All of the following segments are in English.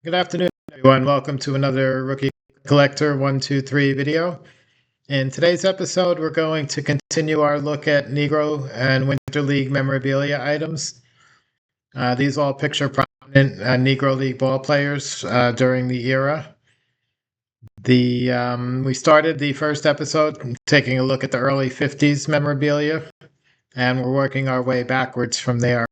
Good afternoon, everyone. Welcome to another Rookie Collector 123 video. In today's episode, we're going to continue our look at Negro and Winter League memorabilia items. These all picture prominent Negro League ball players during the era. We started the first episode taking a look at the early 50s memorabilia, and we're working our way backwards from there.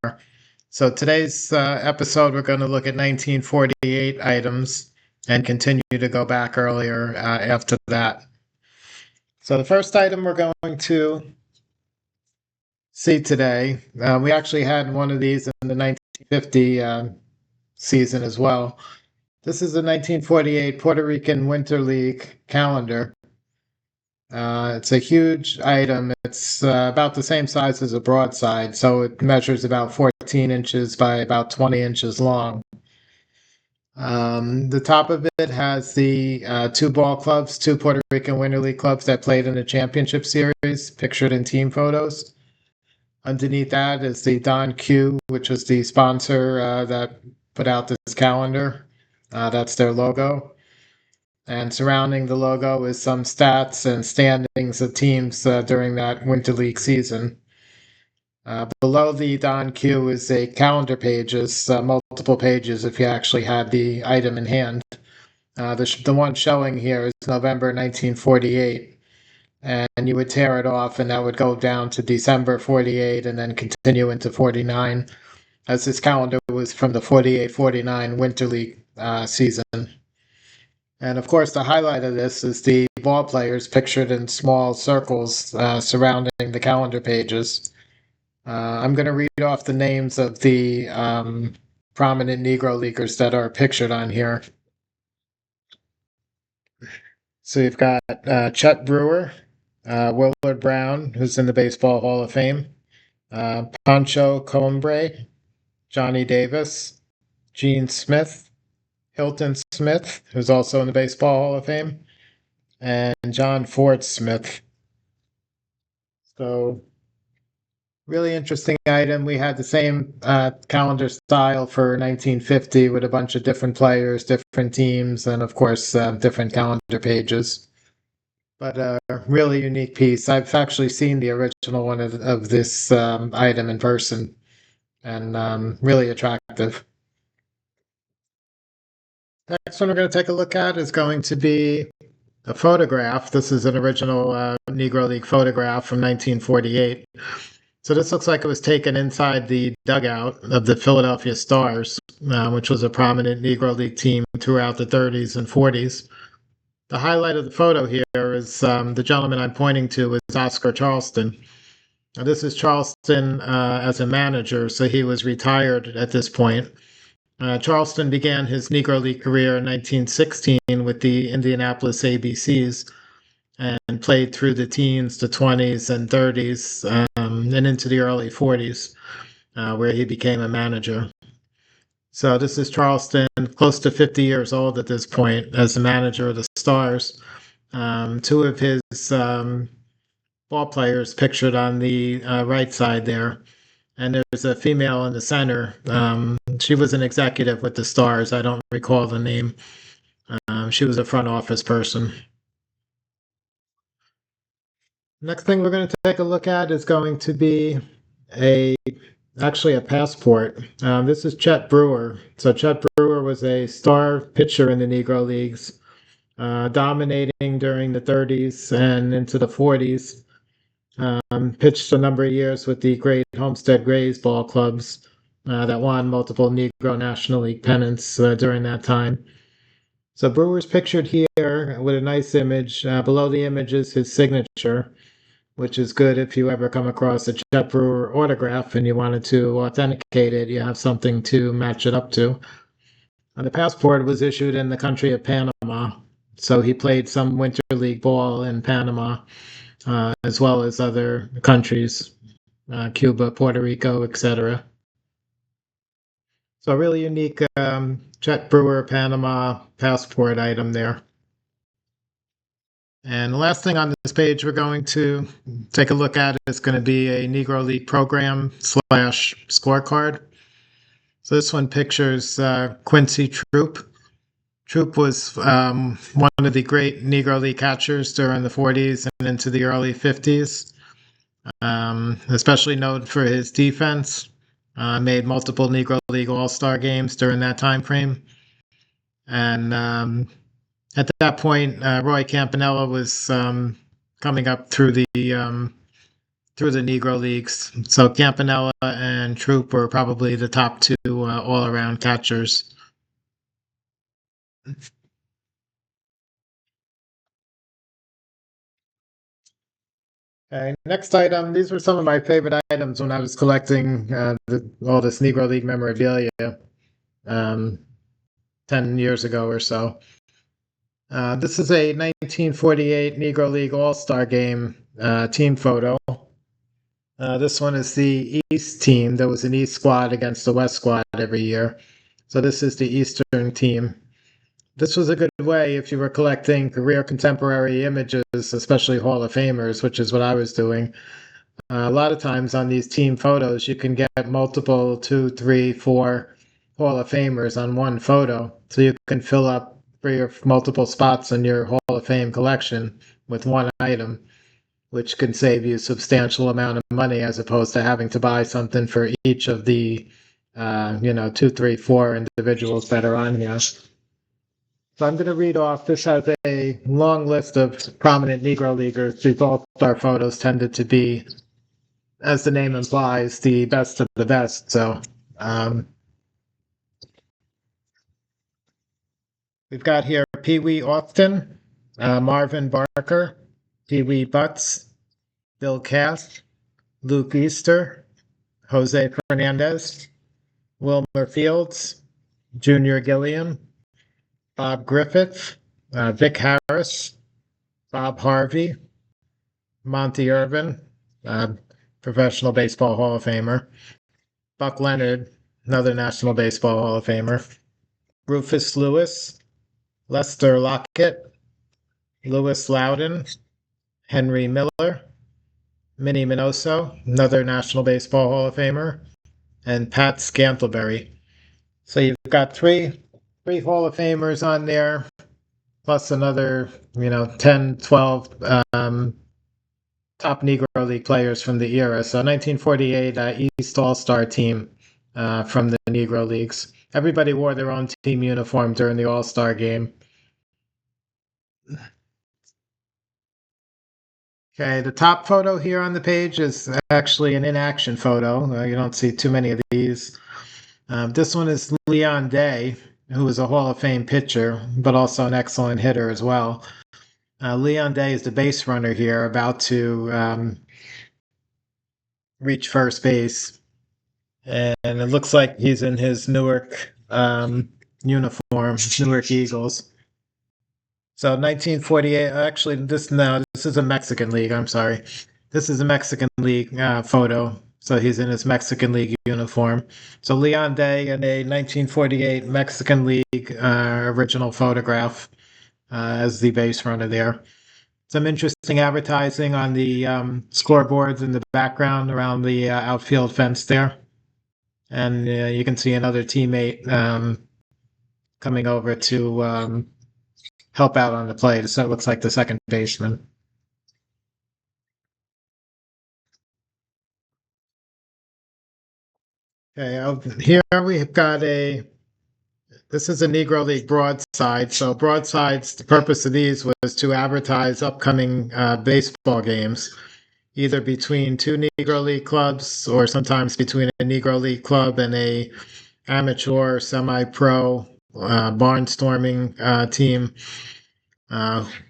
So today's episode, we're going to look at 1948 items and continue to go back earlier after that. So the first item we're going to see today, we actually had one of these in the 1950 season as well. This is the 1948 Puerto Rican Winter League calendar. It's a huge item. It's about the same size as a broadside, so it measures about 14 inches by about 20 inches long. The top of it has the two ball clubs, two Puerto Rican Winter League clubs that played in the championship series, pictured in team photos. Underneath that is the Don Q, which was the sponsor that put out this calendar. That's their logo. And surrounding the logo is some stats and standings of teams during that Winter League season. Below the Don Q is a calendar pages, multiple pages if you actually had the item in hand. The one showing here is November 1948, and you would tear it off, and that would go down to December 48 and then continue into 49, as this calendar was from the 48-49 Winter League season. And of course, the highlight of this is the ball players pictured in small circles surrounding the calendar pages. I'm going to read off the names of the prominent Negro Leaguers that are pictured on here. So you've got Chet Brewer, Willard Brown, who's in the Baseball Hall of Fame, Pancho Combre, Johnny Davis, Gene Smith, Hilton Smith, who's also in the Baseball Hall of Fame, and John Ford Smith. So, really interesting item. We had the same calendar style for 1950 with a bunch of different players, different teams, and of course, different calendar pages. But a really unique piece. I've actually seen the original one of this item in person, and really attractive. Next one we're going to take a look at is going to be a photograph. This is an original Negro League photograph from 1948. So this looks like it was taken inside the dugout of the Philadelphia Stars, which was a prominent Negro League team throughout the 30s and 40s. The highlight of the photo here is the gentleman I'm pointing to is Oscar Charleston. Now, this is Charleston as a manager, so he was retired at this point. Charleston began his Negro League career in 1916 with the Indianapolis ABCs and played through the teens, the 20s and 30s, and into the early 40s, where he became a manager. So this is Charleston, close to 50 years old at this point, as the manager of the Stars. Two of his ball players pictured on the right side there. And there's a female in the center. She was an executive with the Stars. I don't recall the name. She was a front office person. Next thing we're going to take a look at is going to be actually a passport. This is Chet Brewer. So Chet Brewer was a star pitcher in the Negro Leagues, dominating during the 30s and into the 40s. Pitched a number of years with the great Homestead Grays ball clubs that won multiple Negro National League pennants during that time. So Brewer's pictured here with a nice image. Below the image is his signature, which is good if you ever come across a Chet Brewer autograph and you wanted to authenticate it. You have something to match it up to. And the passport was issued in the country of Panama, so he played some Winter League ball in Panama, as well as other countries, Cuba, Puerto Rico, etc. So a really unique Chet Brewer Panama passport item there. And the last thing on this page we're going to take a look at is going to be a Negro League program / scorecard. So this one pictures Quincy Troop, Troop was one of the great Negro League catchers during the 40s and into the early 50s, especially known for his defense. Made multiple Negro League All-Star games during that time frame. And at that point, Roy Campanella was coming up through the Negro leagues. So Campanella and Troop were probably the top two all-around catchers. Okay, next item. These were some of my favorite items when I was collecting all this Negro League memorabilia um, 10 years ago or so. This is a 1948 Negro League All-Star Game team photo. This one is the East team. There was an East squad against the West squad every year. So this is the Eastern team. This was a good way if you were collecting career contemporary images, especially Hall of Famers, which is what I was doing. A lot of times on these team photos, you can get multiple 2, 3, 4 Hall of Famers on one photo. So you can fill up 3 or multiple spots in your Hall of Fame collection with one item, which can save you a substantial amount of money as opposed to having to buy something for each of the, 2, 3, 4 individuals that are on here. So I'm going to read off. This has a long list of prominent Negro Leaguers. These all-star photos tended to be, as the name implies, the best of the best. So we've got here Pee Wee Austin, Marvin Barker, Pee Wee Butts, Bill Cass, Luke Easter, Jose Fernandez, Wilmer Fields, Junior Gilliam, Bob Griffith, Vic Harris, Bob Harvey, Monty Irvin, Professional Baseball Hall of Famer, Buck Leonard, another National Baseball Hall of Famer, Rufus Lewis, Lester Lockett, Louis Loudon, Henry Miller, Minnie Minoso, another National Baseball Hall of Famer, and Pat Scantlebury. So you've got three Hall of Famers on there, plus another, 10, 12 top Negro League players from the era. So 1948 East All-Star team from the Negro Leagues. Everybody wore their own team uniform during the All-Star game. Okay, the top photo here on the page is actually an in-action photo. You don't see too many of these. This one is Leon Day, who is a Hall of Fame pitcher, but also an excellent hitter as well. Leon Day is the base runner here, about to reach first base. And it looks like he's in his Newark uniform, Newark Eagles. So 1948, actually, this is a Mexican league, I'm sorry. This is a Mexican league photo. So he's in his Mexican League uniform. So Leon Day in a 1948 Mexican League original photograph as the base runner there. Some interesting advertising on the scoreboards in the background around the outfield fence there. And you can see another teammate coming over to help out on the plate. So it looks like the second baseman. Okay, here we've got this is a Negro League broadside. So broadsides, the purpose of these was to advertise upcoming baseball games, either between two Negro League clubs or sometimes between a Negro League club and a amateur, semi-pro, barnstorming team,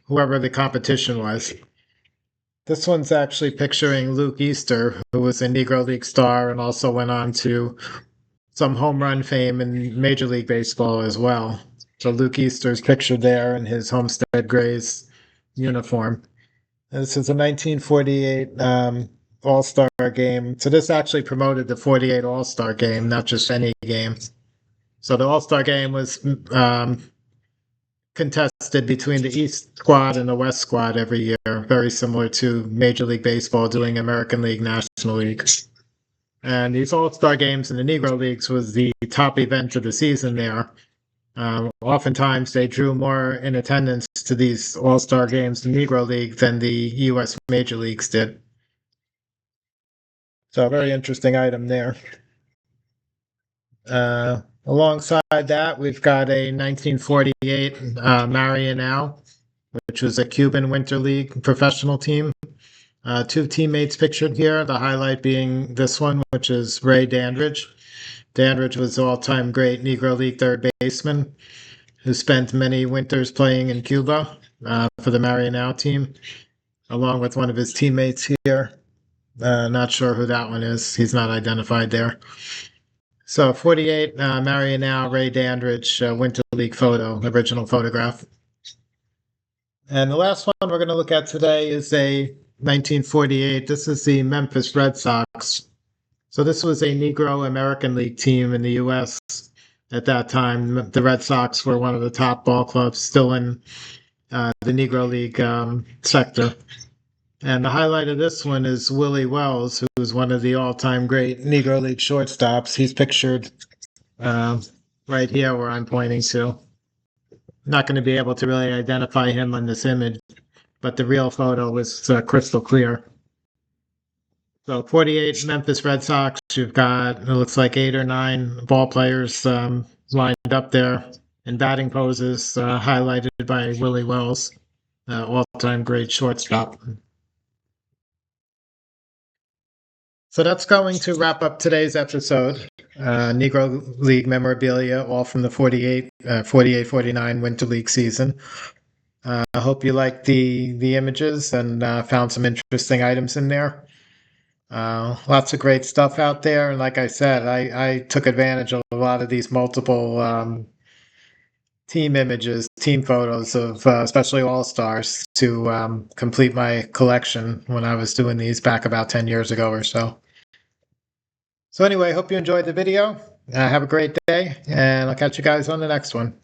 whoever the competition was. This one's actually picturing Luke Easter, who was a Negro League star and also went on to some home run fame in Major League Baseball as well. So Luke Easter's pictured there in his Homestead Grays uniform. This is a 1948 All-Star game. So this actually promoted the 48 All-Star game, not just any game. So the All-Star game was contested between the East squad and the West squad every year, very similar to Major League Baseball doing American League, National League. And these All-Star games in the Negro Leagues was the top event of the season there. Oftentimes, they drew more in attendance to these All-Star games, the Negro League, than the U.S. major leagues did. So, a very interesting item there. Alongside that, we've got a 1948 Marianao, which was a Cuban Winter League professional team. Two teammates pictured here, the highlight being this one, which is Ray Dandridge. Dandridge was the all-time great Negro League third baseman who spent many winters playing in Cuba for the Marianao team, along with one of his teammates here. Not sure who that one is. He's not identified there. So 48, Marianao, Ray Dandridge, Winter League photo, original photograph. And the last one we're going to look at today is a 1948. This is the Memphis Red Sox. So this was a Negro American League team in the U.S. At that time. The Red Sox were one of the top ball clubs still in the Negro League sector. And the highlight of this one is Willie Wells, who was one of the all-time great Negro League shortstops. He's pictured right here where I'm pointing to. Not going to be able to really identify him on this image, but the real photo was crystal clear. So 48 Memphis Red Sox, you've got, it looks like 8 or 9 ball players lined up there in batting poses, highlighted by Willie Wells, all-time great shortstop. So that's going to wrap up today's episode. Negro League memorabilia, all from the 48-49 Winter League season. I hope you liked the images and found some interesting items in there. Lots of great stuff out there. And like I said, I took advantage of a lot of these multiple team images, team photos of especially All-Stars to complete my collection when I was doing these back about 10 years ago or so. So anyway, hope you enjoyed the video. Have a great day, and I'll catch you guys on the next one.